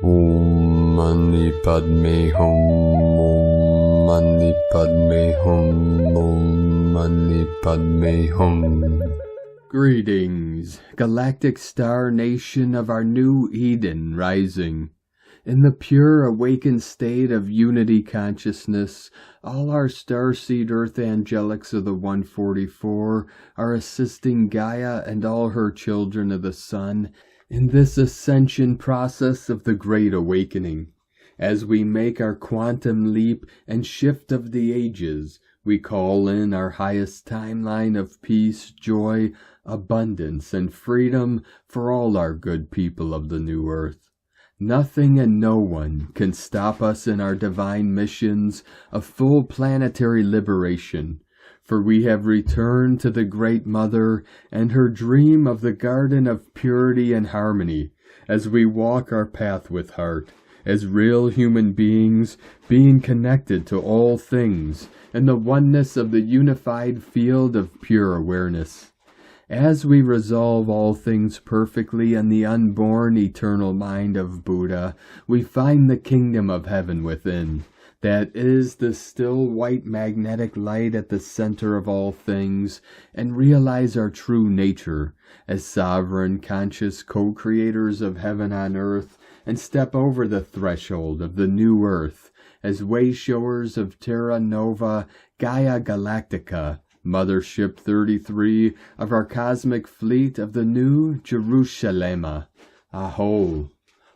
Om Mani Padme Hum. Om Mani Padme Hum. Om Mani Padme Hum. Greetings, galactic star nation of our new Eden rising. In the pure awakened state of unity consciousness, all our starseed earth angelics of the 144 are assisting Gaia and all her children of the sun in this ascension process of the Great Awakening. As we make our quantum leap and shift of the ages, we call in our highest timeline of peace, joy, abundance, and freedom for all our good people of the new earth. Nothing and no one can stop us in our divine missions of full planetary liberation, for we have returned to the Great Mother and her dream of the garden of purity and harmony as we walk our path with heart, as real human beings, being connected to all things in the oneness of the unified field of pure awareness. As we resolve all things perfectly in the unborn eternal mind of Buddha, we find the kingdom of heaven within. That is the still white magnetic light at the center of all things, and realize our true nature as sovereign, conscious co-creators of heaven on earth, and step over the threshold of the new earth as way-showers of Terra Nova Gaia Galactica, Mothership 33 of our cosmic fleet of the new Jerusalem. A'ho.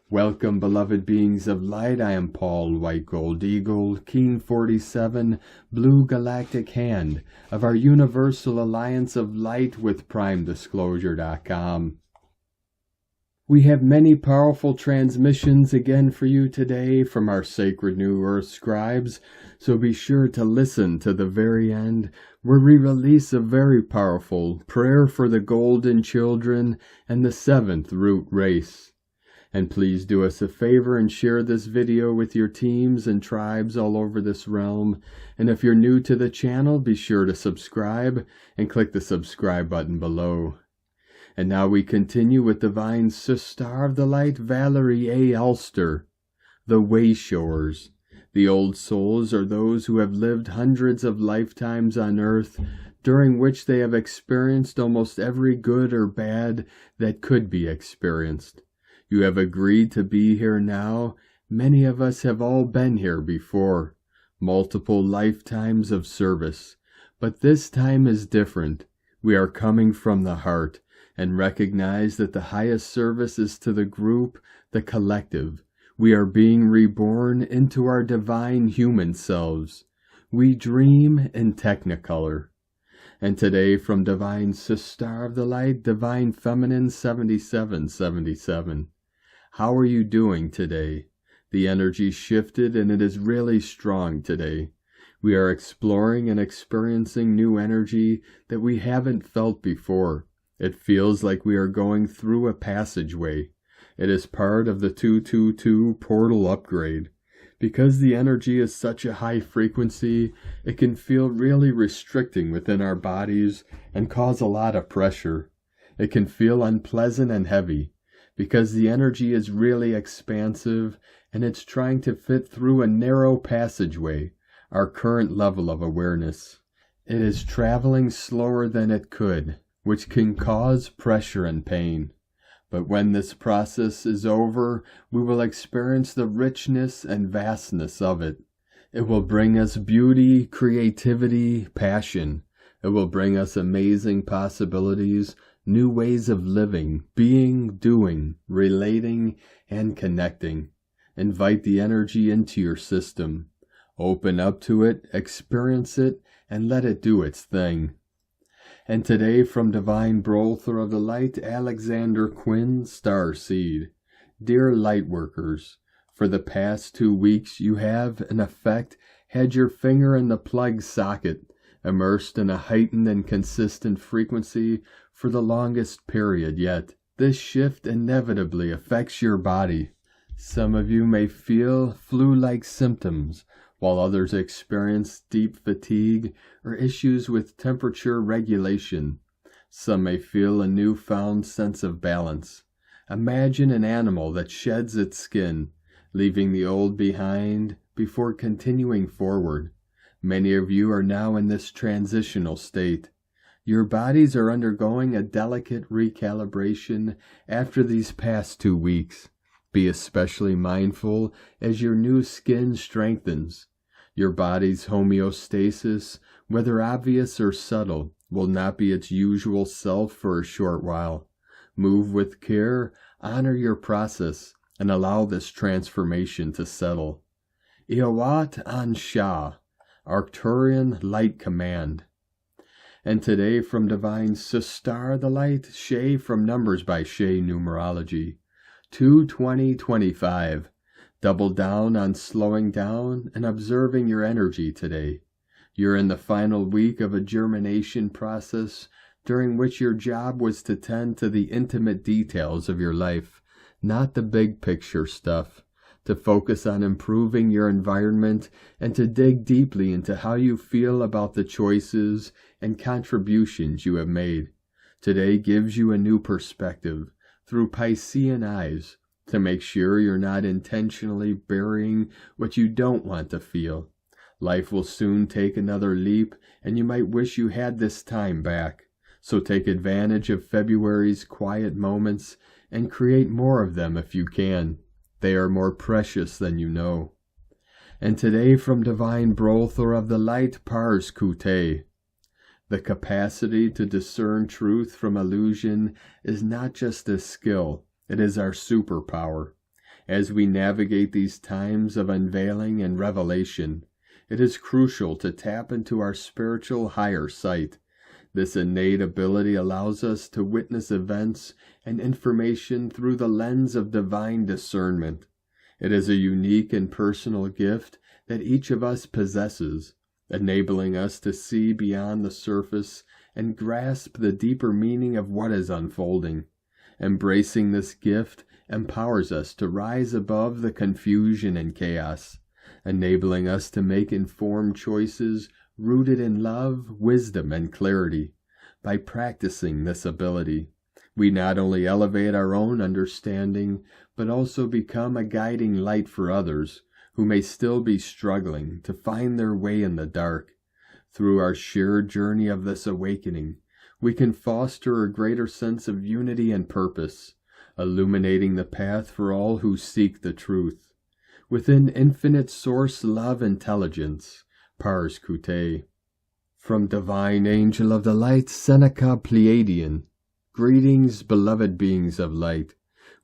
Welcome, beloved beings of light. I am Paul, White Gold Eagle, King 47, Blue Galactic Hand of our Universal Alliance of Light with PrimeDisclosure.com. We have many powerful transmissions again for you today from our sacred New Earth scribes, so be sure to listen to the very end, where we release a very powerful prayer for the golden children and the seventh root race. And please do us a favor and share this video with your teams and tribes all over this realm. And if you're new to the channel, be sure to subscribe and click the subscribe button below. And now we continue with Divine Sister of the Light, Valerie A. Ulster. The Wayshowers. The old souls are those who have lived hundreds of lifetimes on earth, during which they have experienced almost every good or bad that could be experienced. You have agreed to be here now. Many of us have all been here before. Multiple lifetimes of service. But this time is different. We are coming from the heart, and recognize that the highest service is to the group, the collective. We are being reborn into our divine human selves. We dream in Technicolor. And today from Divine Sister of the Light, Divine Feminine 7777. How are you doing today? The energy shifted and it is really strong today. We are exploring and experiencing new energy that we haven't felt before. It feels like we are going through a passageway. It is part of the 222 portal upgrade. Because the energy is such a high frequency, it can feel really restricting within our bodies and cause a lot of pressure. It can feel unpleasant and heavy, because the energy is really expansive and it's trying to fit through a narrow passageway, our current level of awareness. It is traveling slower than it could, which can cause pressure and pain. But when this process is over, we will experience the richness and vastness of it. It will bring us beauty, creativity, passion. It will bring us amazing possibilities, new ways of living, being, doing, relating, and connecting. Invite the energy into your system. Open up to it, experience it, and let it do its thing. And today from Divine Brother of the Light, Alexander Quinn, Starseed. Dear Lightworkers, for the past 2 weeks you have, in effect, had your finger in the plug socket, immersed in a heightened and consistent frequency for the longest period yet. This shift inevitably affects your body. Some of you may feel flu-like symptoms, while others experience deep fatigue or issues with temperature regulation. Some may feel a newfound sense of balance. Imagine an animal that sheds its skin, leaving the old behind before continuing forward. Many of you are now in this transitional state. Your bodies are undergoing a delicate recalibration after these past 2 weeks. Be especially mindful as your new skin strengthens. Your body's homeostasis, whether obvious or subtle, will not be its usual self for a short while. Move with care, honor your process, and allow this transformation to settle. Iawat An Shah, Arcturian Light Command. And today from Divine Sistar the Light, Shay from Numbers by Shay Numerology. 2/20/25. Double down on slowing down and observing your energy today. You're in the final week of a germination process during which your job was to tend to the intimate details of your life, not the big picture stuff, to focus on improving your environment and to dig deeply into how you feel about the choices and contributions you have made. Today gives you a new perspective through Piscean eyes to make sure you're not intentionally burying what you don't want to feel. Life will soon take another leap, and you might wish you had this time back. So take advantage of February's quiet moments and create more of them if you can. They are more precious than you know. And today from Divine Brothor of the Light, Pars Kute. The capacity to discern truth from illusion is not just a skill, it is our superpower. As we navigate these times of unveiling and revelation, it is crucial to tap into our spiritual higher sight. This innate ability allows us to witness events and information through the lens of divine discernment. It is a unique and personal gift that each of us possesses, enabling us to see beyond the surface and grasp the deeper meaning of what is unfolding. Embracing this gift empowers us to rise above the confusion and chaos, enabling us to make informed choices rooted in love, wisdom, and clarity. By practicing this ability, we not only elevate our own understanding, but also become a guiding light for others who may still be struggling to find their way in the dark. Through our shared journey of this awakening, we can foster a greater sense of unity and purpose, illuminating the path for all who seek the truth. Within infinite source love intelligence, Pars Kute. From Divine Angel of the Light, Seneca Pleiadian. Greetings, beloved beings of light.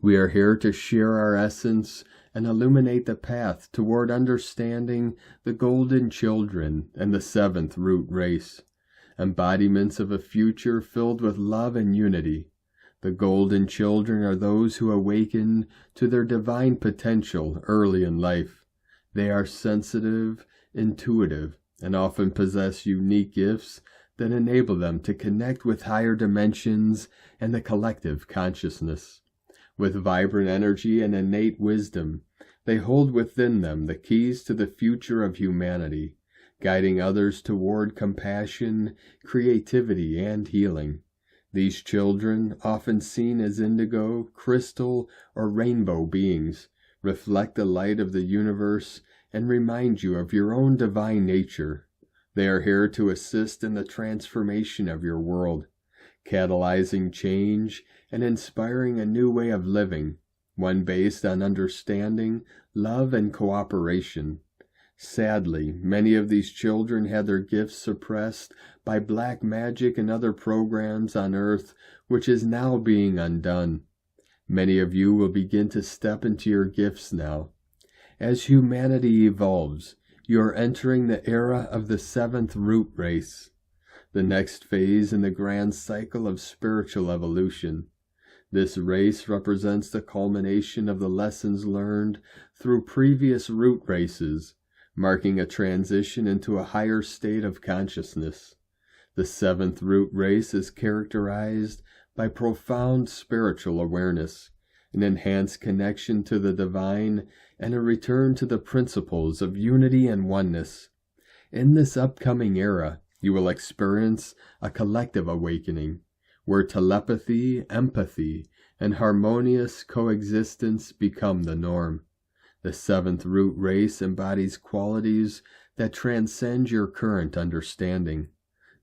We are here to share our essence and illuminate the path toward understanding the golden children and the seventh root race, embodiments of a future filled with love and unity. The golden children are those who awaken to their divine potential early in life. They are sensitive, intuitive, and often possess unique gifts that enable them to connect with higher dimensions and the collective consciousness. With vibrant energy and innate wisdom, they hold within them the keys to the future of humanity, guiding others toward compassion, creativity, and healing. These children, often seen as indigo, crystal, or rainbow beings, reflect the light of the universe and remind you of your own divine nature. They are here to assist in the transformation of your world, catalyzing change and inspiring a new way of living, one based on understanding, love, and cooperation. Sadly, many of these children had their gifts suppressed by black magic and other programs on Earth, which is now being undone. Many of you will begin to step into your gifts now. As humanity evolves, you are entering the era of the seventh root race, the next phase in the grand cycle of spiritual evolution. This race represents the culmination of the lessons learned through previous root races, marking a transition into a higher state of consciousness. The seventh root race is characterized by profound spiritual awareness, an enhanced connection to the divine, and a return to the principles of unity and oneness. In this upcoming era, you will experience a collective awakening, where telepathy, empathy, and harmonious coexistence become the norm. The seventh root race embodies qualities that transcend your current understanding,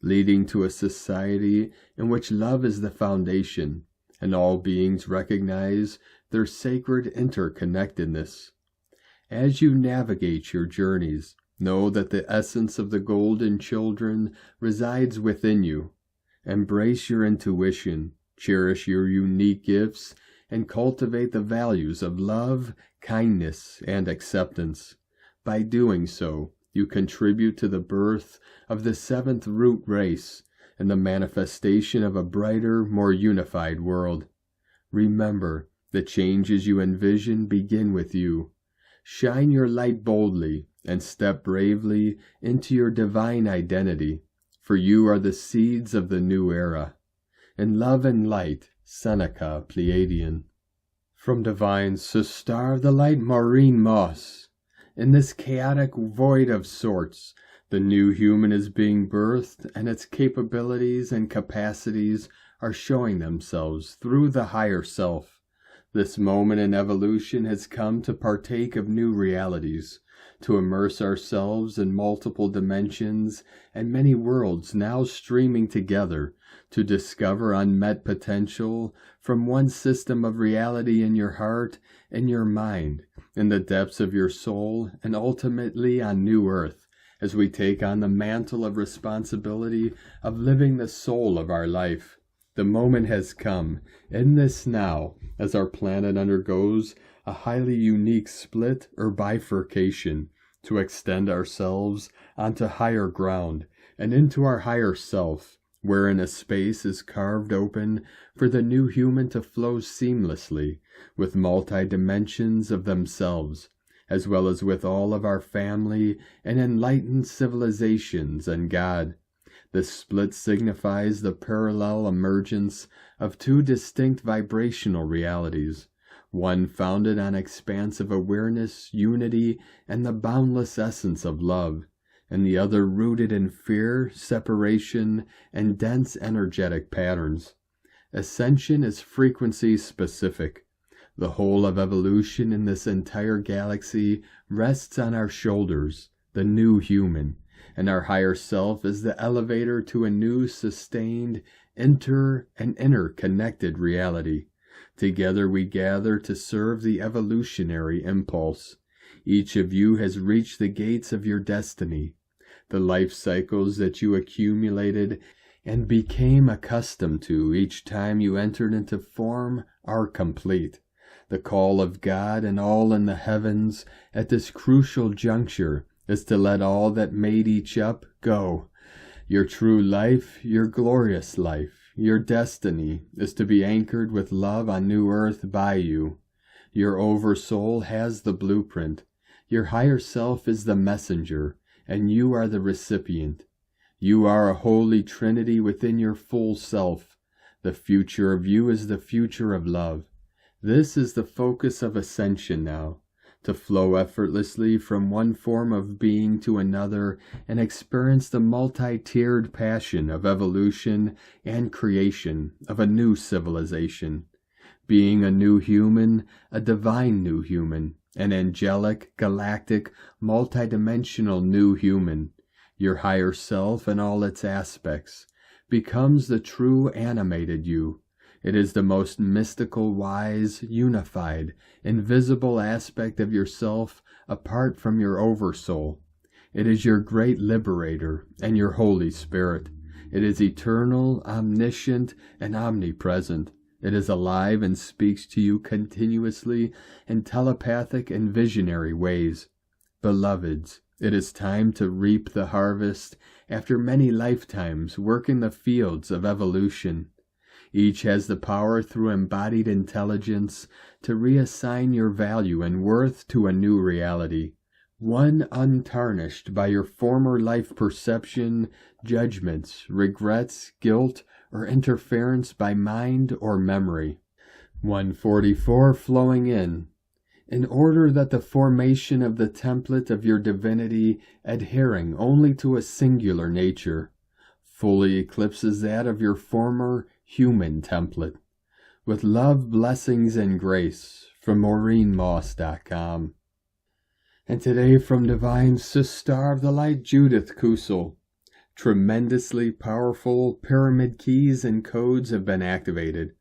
leading to a society in which love is the foundation, and all beings recognize their sacred interconnectedness. As you navigate your journeys, know that the essence of the golden children resides within you. Embrace your intuition, cherish your unique gifts, and cultivate the values of love, kindness, and acceptance. By doing so, you contribute to the birth of the seventh root race and the manifestation of a brighter, more unified world. Remember, the changes you envision begin with you. Shine your light boldly and step bravely into your divine identity, for you are the seeds of the new era. In love and light, Seneca Pleiadian. From Divine Sister the Light Maureen Moss. In this chaotic void of sorts, the new human is being birthed, and its capabilities and capacities are showing themselves through the higher self. This moment in evolution has come to partake of new realities, to immerse ourselves in multiple dimensions and many worlds now streaming together to discover unmet potential from one system of reality in your heart and your mind, in the depths of your soul, and ultimately on New Earth, as we take on the mantle of responsibility of living the soul of our life. The moment has come, in this now, as our planet undergoes a highly unique split or bifurcation, to extend ourselves onto higher ground and into our higher self, wherein a space is carved open for the new human to flow seamlessly with multi-dimensions of themselves, as well as with all of our family and enlightened civilizations and God. The split signifies the parallel emergence of two distinct vibrational realities, one founded on expansive awareness, unity, and the boundless essence of love, and the other rooted in fear, separation, and dense energetic patterns. Ascension is frequency specific. The whole of evolution in this entire galaxy rests on our shoulders, the new human, and our higher self is the elevator to a new, sustained, interconnected reality. Together we gather to serve the evolutionary impulse. Each of you has reached the gates of your destiny. The life cycles that you accumulated and became accustomed to each time you entered into form are complete. The call of God and all in the heavens at this crucial juncture is to let all that made each up go. Your true life, your glorious life, your destiny is to be anchored with love on New Earth by you. Your oversoul has the blueprint. Your higher self is the messenger, and you are the recipient. You are a holy trinity within your full self. The future of you is the future of love. This is the focus of ascension now, to flow effortlessly from one form of being to another and experience the multi-tiered passion of evolution and creation of a new civilization. Being a new human, a divine new human, an angelic, galactic, multidimensional new human, your higher self in all its aspects, becomes the true animated you. It is the most mystical, wise, unified, invisible aspect of yourself apart from your oversoul. It is your great liberator and your Holy Spirit. It is eternal, omniscient, and omnipresent. It is alive and speaks to you continuously in telepathic and visionary ways. Beloveds, it is time to reap the harvest after many lifetimes working the fields of evolution. Each has the power through embodied intelligence to reassign your value and worth to a new reality, one untarnished by your former life perception, judgments, regrets, guilt, or interference by mind or memory. 144 flowing in order that the formation of the template of your divinity adhering only to a singular nature fully eclipses that of your former human template. With love, blessings, and grace, from MaureenMoss.com. And today from Divine Sister of the Light, Judith Kusel. Tremendously powerful pyramid keys and codes have been activated,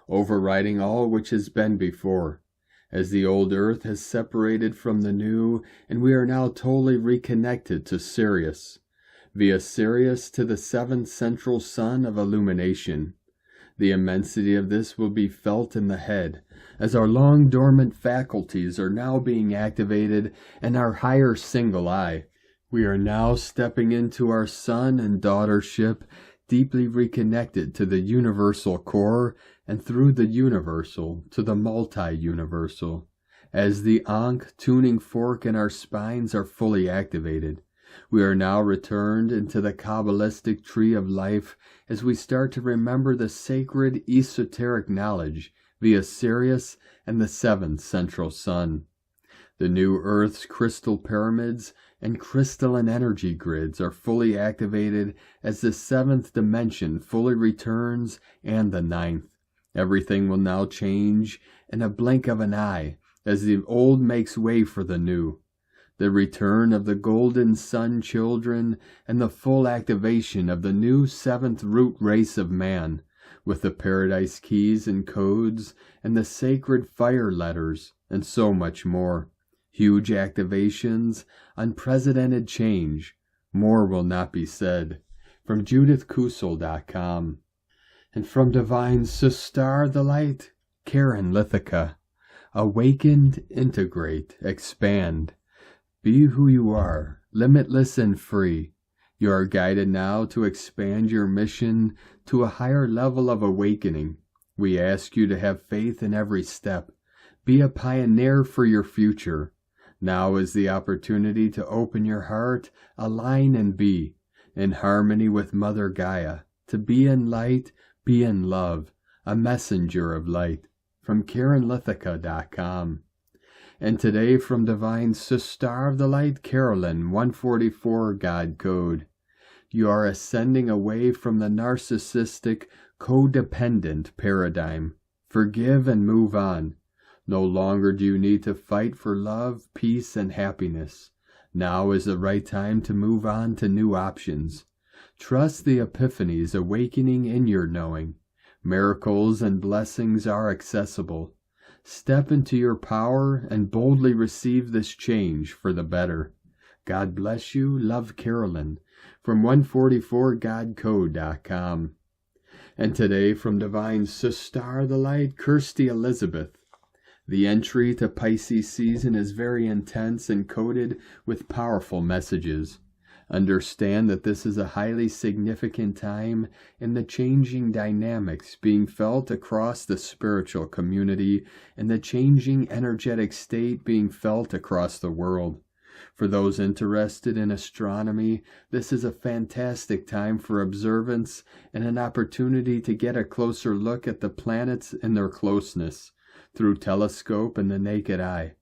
overriding all which has been before, as the old earth has separated from the new, and we are now totally reconnected to Sirius, via Sirius to the seventh central sun of illumination. The immensity of this will be felt in the head, as our long dormant faculties are now being activated and our higher single eye. We are now stepping into our son and daughtership, deeply reconnected to the universal core and through the universal to the multi-universal, as the Ankh tuning fork in our spines are fully activated. We are now returned into the Kabbalistic tree of life as we start to remember the sacred esoteric knowledge via Sirius and the seventh central sun. The new Earth's crystal pyramids and crystalline energy grids are fully activated as the seventh dimension fully returns and the ninth. Everything will now change in a blink of an eye as the old makes way for the new. The return of the golden sun children and the full activation of the new seventh root race of man, with the paradise keys and codes and the sacred fire letters and so much more. Huge activations, unprecedented change. More will not be said. From JudithKusel.com. And from Divine Sister the Light, Karen Lithica. Awakened, integrate, expand. Be who you are, limitless and free. You are guided now to expand your mission to a higher level of awakening. We ask you to have faith in every step. Be a pioneer for your future. Now is the opportunity to open your heart, align and be in harmony with Mother Gaia, to be in light, be in love, a messenger of light. From KarenLithica.com. And today from Divine Sister of the Light, Carolyn, 144 God Code. You are ascending away from the narcissistic, codependent paradigm. Forgive and move on. No longer do you need to fight for love, peace, and happiness. Now is the right time to move on to new options. Trust the epiphanies awakening in your knowing. Miracles and blessings are accessible. Step into your power and boldly receive this change for the better. God bless you. Love, Carolyn. From 144godcode.com. And today from Divine Sister the Light, Kirsty Elizabeth. The entry to Pisces season is very intense and coded with powerful messages. Understand that this is a highly significant time in the changing dynamics being felt across the spiritual community and the changing energetic state being felt across the world. For those interested in astronomy, this is a fantastic time for observance and an opportunity to get a closer look at the planets and their closeness through telescope and the naked eye.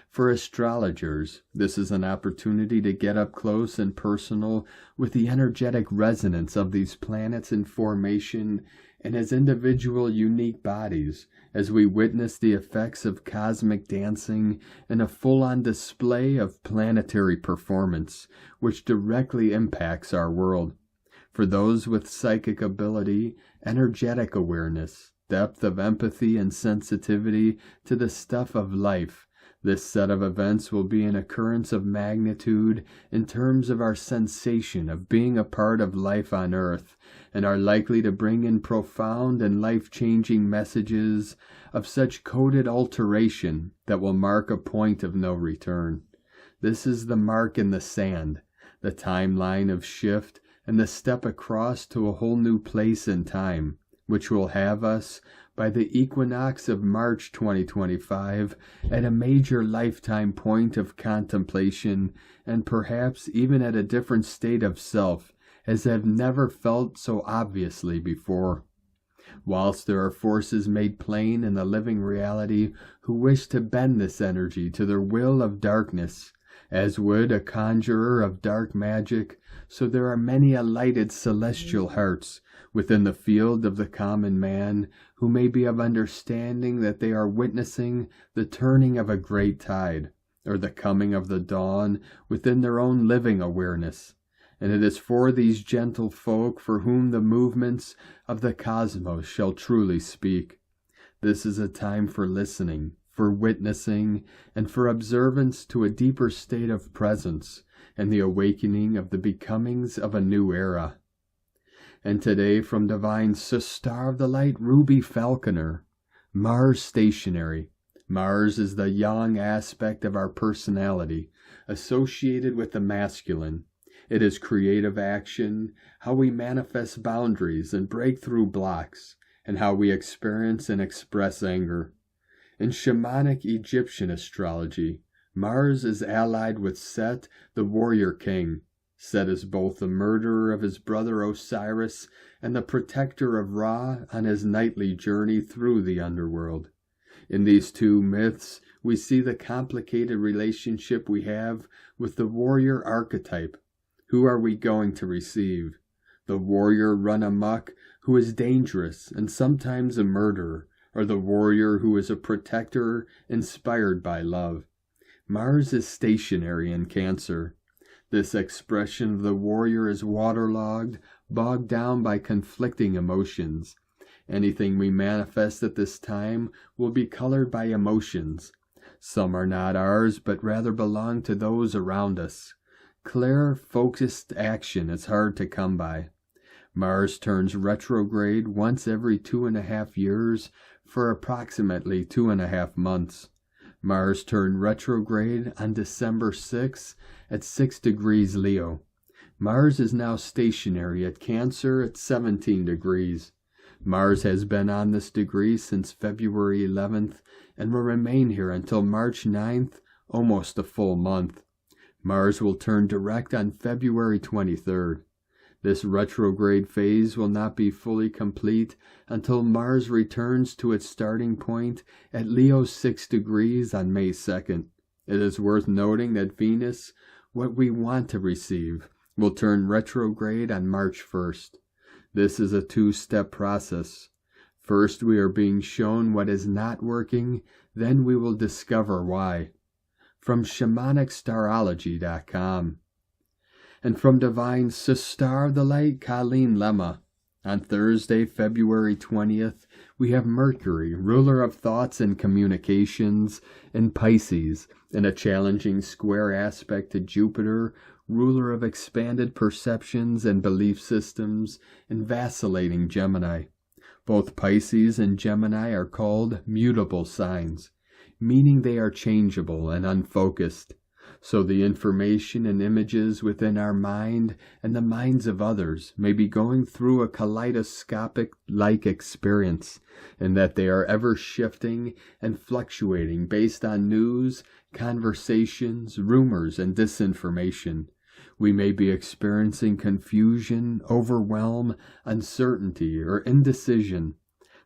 For astrologers, this is an opportunity to get up close and personal with the energetic resonance of these planets in formation and as individual unique bodies, as we witness the effects of cosmic dancing and a full-on display of planetary performance, which directly impacts our world. For those with psychic ability, energetic awareness, depth of empathy and sensitivity to the stuff of life, this set of events will be an occurrence of magnitude in terms of our sensation of being a part of life on Earth, and are likely to bring in profound and life-changing messages of such coded alteration that will mark a point of no return. This is the mark in the sand, the timeline of shift, and the step across to a whole new place in time, which will have us, by the equinox of March 2025, at a major lifetime point of contemplation, and perhaps even at a different state of self, as have never felt so obviously before. Whilst there are forces made plain in the living reality who wish to bend this energy to their will of darkness, as would a conjurer of dark magic, so there are many lighted celestial hearts within the field of the common man who may be of understanding that they are witnessing the turning of a great tide, or the coming of the dawn within their own living awareness. And it is for these gentle folk for whom the movements of the cosmos shall truly speak. This is a time for listening, for witnessing, and for observance to a deeper state of presence and the awakening of the becomings of a new era. And today from Divine Star of the Light Ruby Falconer, Mars stationary. Mars is the yang aspect of our personality, associated with the masculine. It is creative action, how we manifest boundaries and break through blocks, and how we experience and express anger. In shamanic Egyptian astrology, Mars is allied with Set, the warrior king. Set is both the murderer of his brother Osiris and the protector of Ra on his nightly journey through the underworld. In these two myths, we see the complicated relationship we have with the warrior archetype. Who are we going to receive? The warrior run amok who is dangerous and sometimes a murderer, or the warrior who is a protector inspired by love? Mars is stationary in Cancer. This expression of the warrior is waterlogged, bogged down by conflicting emotions. Anything we manifest at this time will be colored by emotions. Some are not ours, but rather belong to those around us. Clear, focused action is hard to come by. Mars turns retrograde once every 2.5 years for approximately 2.5 months. Mars turned retrograde on December 6 at 6 degrees Leo. Mars is now stationary at Cancer at 17 degrees. Mars has been on this degree since February 11th and will remain here until March 9th, almost a full month. Mars will turn direct on February 23rd. This retrograde phase will not be fully complete until Mars returns to its starting point at Leo 6 degrees on May 2nd. It is worth noting that Venus, what we want to receive, will turn retrograde on March 1st. This is a two-step process. First, we are being shown what is not working, then we will discover why. From ShamanicStarology.com. And from Divine Star of the Light, Colleen Lemma. On Thursday, February 20th, we have Mercury, ruler of thoughts and communications, in Pisces, in a challenging square aspect to Jupiter, ruler of expanded perceptions and belief systems, in vacillating Gemini. Both Pisces and Gemini are called mutable signs, meaning they are changeable and unfocused. So the information and images within our mind and the minds of others may be going through a kaleidoscopic-like experience, in that they are ever shifting and fluctuating based on news, conversations, rumors, and disinformation. We may be experiencing confusion, overwhelm, uncertainty, or indecision.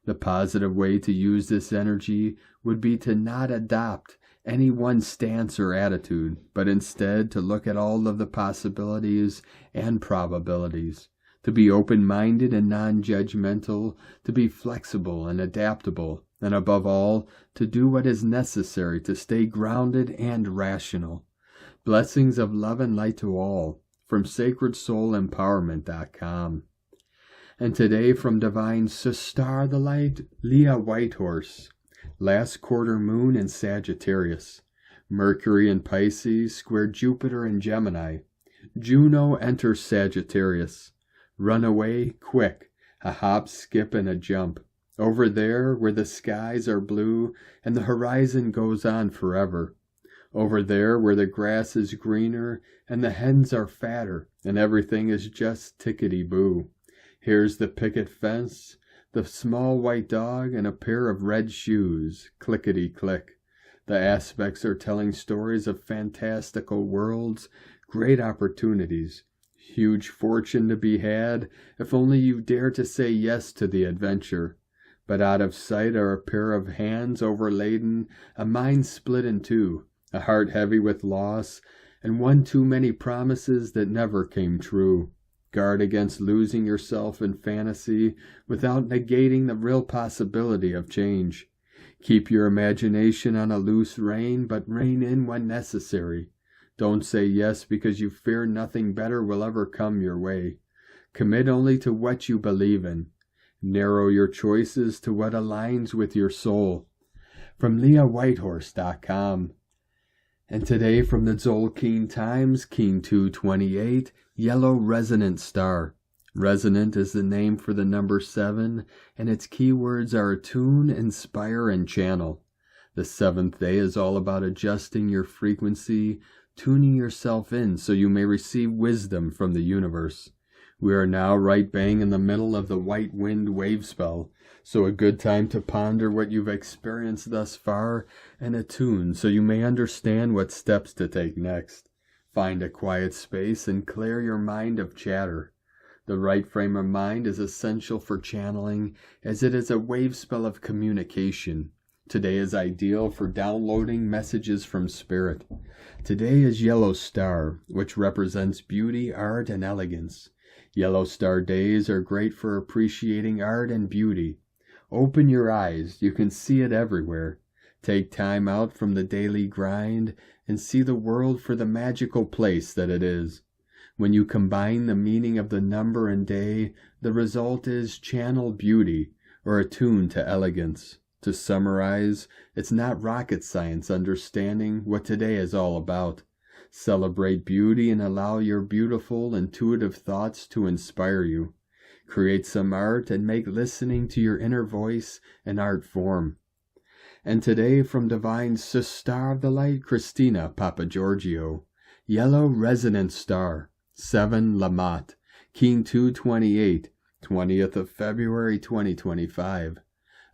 The positive way to use this energy would be to not adopt any one stance or attitude, but instead to look at all of the possibilities and probabilities, to be open-minded and non-judgmental, to be flexible and adaptable, and above all, to do what is necessary to stay grounded and rational. Blessings of love and light to all, from SacredSoulEmpowerment.com. And today from Divine Star of the Light, Leah Whitehorse. Last quarter moon in Sagittarius. Mercury in Pisces square Jupiter in Gemini. Juno enters Sagittarius. Run away quick, a hop, skip, and a jump. Over there where the skies are blue and the horizon goes on forever. Over there where the grass is greener and the hens are fatter and everything is just tickety-boo. Here's the picket fence, the small white dog, and a pair of red shoes, clickety-click. The aspects are telling stories of fantastical worlds, great opportunities, huge fortune to be had, if only you dare to say yes to the adventure. But out of sight are a pair of hands overladen, a mind split in two, a heart heavy with loss, and one too many promises that never came true. Guard against losing yourself in fantasy without negating the real possibility of change. Keep your imagination on a loose rein, but rein in when necessary. Don't say yes because you fear nothing better will ever come your way. Commit only to what you believe in. Narrow your choices to what aligns with your soul. From LeahWhitehorse.com. And today from the Tzolk'in Times, King 228, Yellow Resonant Star. Resonant is the name for the number 7, and its keywords are attune, inspire, and channel. The 7th day is all about adjusting your frequency, tuning yourself in so you may receive wisdom from the universe. We are now right bang in the middle of the white wind wave spell, so a good time to ponder what you've experienced thus far and attune so you may understand what steps to take next. Find a quiet space and clear your mind of chatter. The right frame of mind is essential for channeling, as it is a wave spell of communication. Today is ideal for downloading messages from spirit. Today is Yellow Star, which represents beauty, art, and elegance. Yellow Star days are great for appreciating art and beauty. Open your eyes, you can see it everywhere. Take time out from the daily grind and see the world for the magical place that it is. When you combine the meaning of the number and day, the result is channel beauty, or attune to elegance. To summarize, it's not rocket science understanding what today is all about. Celebrate beauty and allow your beautiful, intuitive thoughts to inspire you. Create some art and make listening to your inner voice an art form. And today from Divine Sister of the Light, Christina Papagiorgio, Yellow Resonant Star, 7 Lamont, King 228, 20th of February 2025.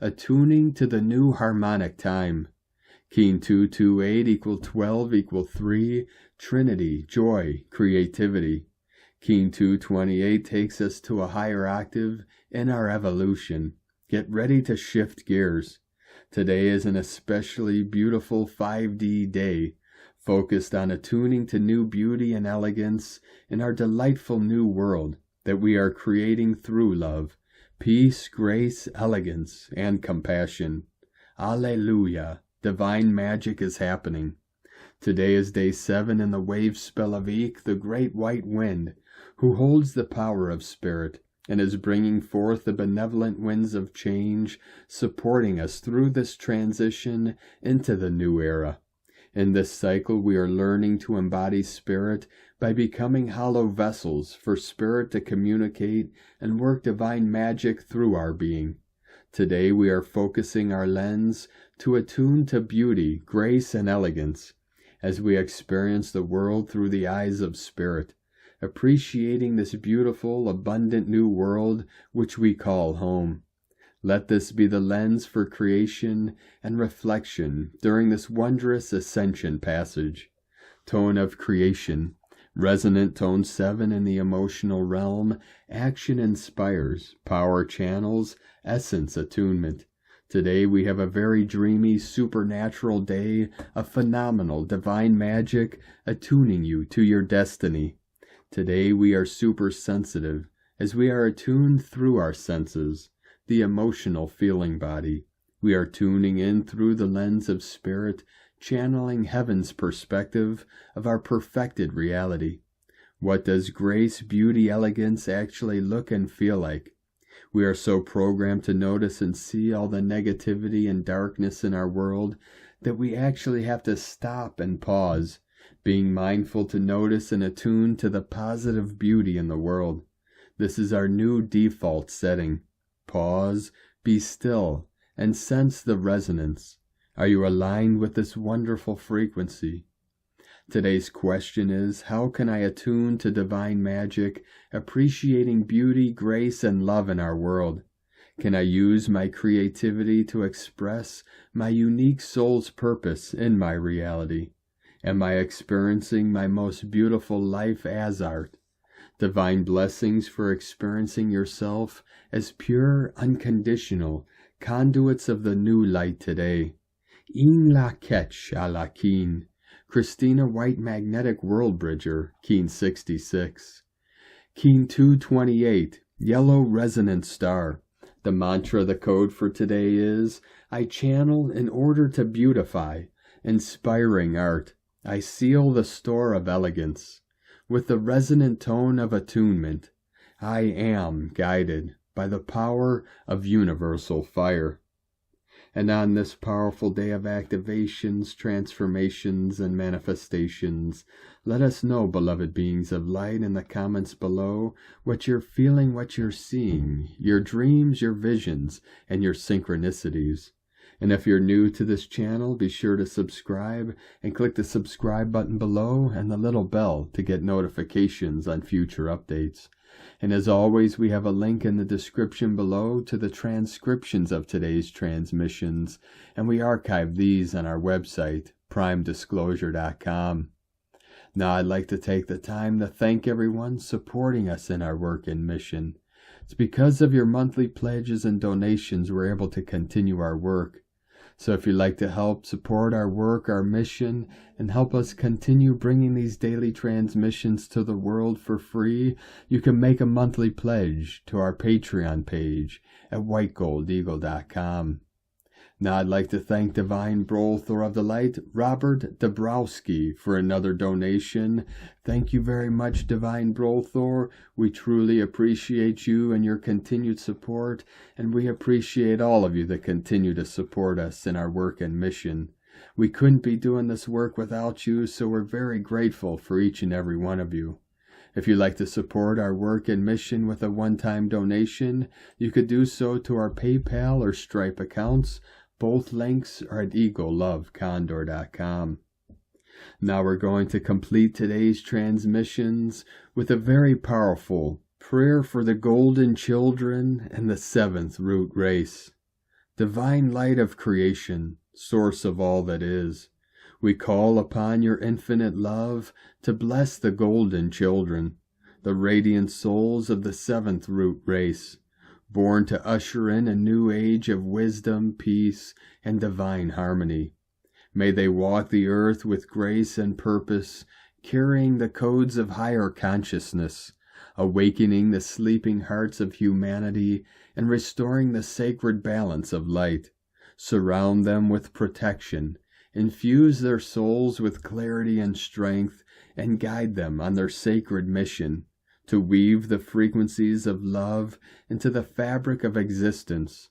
Attuning to the new harmonic time. King 228 equal 12 equal 3, Trinity, joy, creativity. King 228 takes us to a higher octave in our evolution. Get ready to shift gears. Today is an especially beautiful 5D day, focused on attuning to new beauty and elegance in our delightful new world that we are creating through love, peace, grace, elegance, and compassion. Alleluia! Divine magic is happening. Today is day 7 in the wave spell of Eek, the great white wind, who holds the power of spirit and is bringing forth the benevolent winds of change, supporting us through this transition into the new era. In this cycle, we are learning to embody spirit by becoming hollow vessels for spirit to communicate and work divine magic through our being. Today, we are focusing our lens to attune to beauty, grace, and elegance as we experience the world through the eyes of spirit, appreciating this beautiful, abundant new world which we call home. Let this be the lens for creation and reflection during this wondrous ascension passage. Tone of creation, resonant tone 7 in the emotional realm, action inspires, power channels, essence attunement. Today we have a very dreamy, supernatural day of phenomenal divine magic attuning you to your destiny. Today we are super sensitive as we are attuned through our senses, the emotional feeling body. We are tuning in through the lens of spirit, channeling heaven's perspective of our perfected reality. What does grace, beauty, elegance actually look and feel like? We are so programmed to notice and see all the negativity and darkness in our world that we actually have to stop and pause, being mindful to notice and attune to the positive beauty in the world. This is our new default setting. Pause, be still, and sense the resonance. Are you aligned with this wonderful frequency? Today's question is, how can I attune to divine magic, appreciating beauty, grace, and love in our world? Can I use my creativity to express my unique soul's purpose in my reality? Am I experiencing my most beautiful life as art? Divine blessings for experiencing yourself as pure, unconditional conduits of the new light today. In la ketch a la keen. Christina White Magnetic World Bridger, Keen 66. Keen 228, Yellow Resonant Star, The mantra, the code for today is, I channel in order to beautify, inspiring art. I seal the store of elegance with the resonant tone of attunement. I am guided by the power of universal fire. And on this powerful day of activations, transformations, and manifestations, let us know, beloved beings of light, in the comments below what you're feeling, what you're seeing, your dreams, your visions, and your synchronicities. And if you're new to this channel, be sure to subscribe and click the subscribe button below and the little bell to get notifications on future updates. And as always, we have a link in the description below to the transcriptions of today's transmissions, and we archive these on our website, primedisclosure.com. Now, I'd like to take the time to thank everyone supporting us in our work and mission. It's because of your monthly pledges and donations we're able to continue our work. So if you'd like to help support our work, our mission, and help us continue bringing these daily transmissions to the world for free, you can make a monthly pledge to our Patreon page at whitegoldeagle.com. Now I'd like to thank Divine Brother of the Light, Robert Dabrowski, for another donation. Thank you very much, Divine Brother. We truly appreciate you and your continued support, and we appreciate all of you that continue to support us in our work and mission. We couldn't be doing this work without you, so we're very grateful for each and every one of you. If you'd like to support our work and mission with a one-time donation, you could do so to our PayPal or Stripe accounts. Both links are at eaglelovecondor.com. Now we're going to complete today's transmissions with a very powerful prayer for the golden children and the seventh root race. Divine light of creation, source of all that is, we call upon your infinite love to bless the golden children, the radiant souls of the seventh root race, born to usher in a new age of wisdom, peace, and divine harmony. May they walk the earth with grace and purpose, carrying the codes of higher consciousness, awakening the sleeping hearts of humanity, and restoring the sacred balance of light. Surround them with protection, infuse their souls with clarity and strength, and guide them on their sacred mission to weave the frequencies of love into the fabric of existence.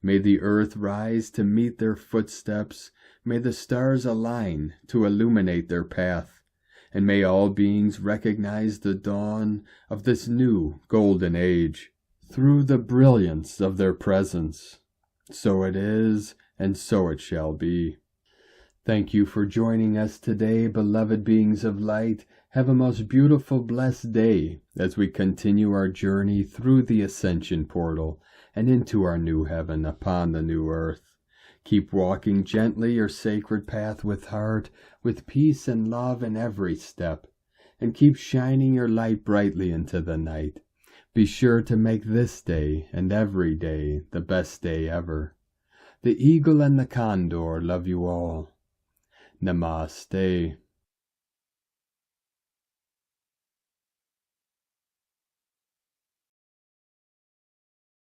May the earth rise to meet their footsteps, may the stars align to illuminate their path, and may all beings recognize the dawn of this new golden age through the brilliance of their presence. So it is, and so it shall be. Thank you for joining us today, beloved beings of light. Have a most beautiful, blessed day as we continue our journey through the ascension portal and into our new heaven upon the new earth. Keep walking gently your sacred path with heart, with peace and love in every step, and keep shining your light brightly into the night. Be sure to make this day and every day the best day ever. The eagle and the condor love you all. Namaste.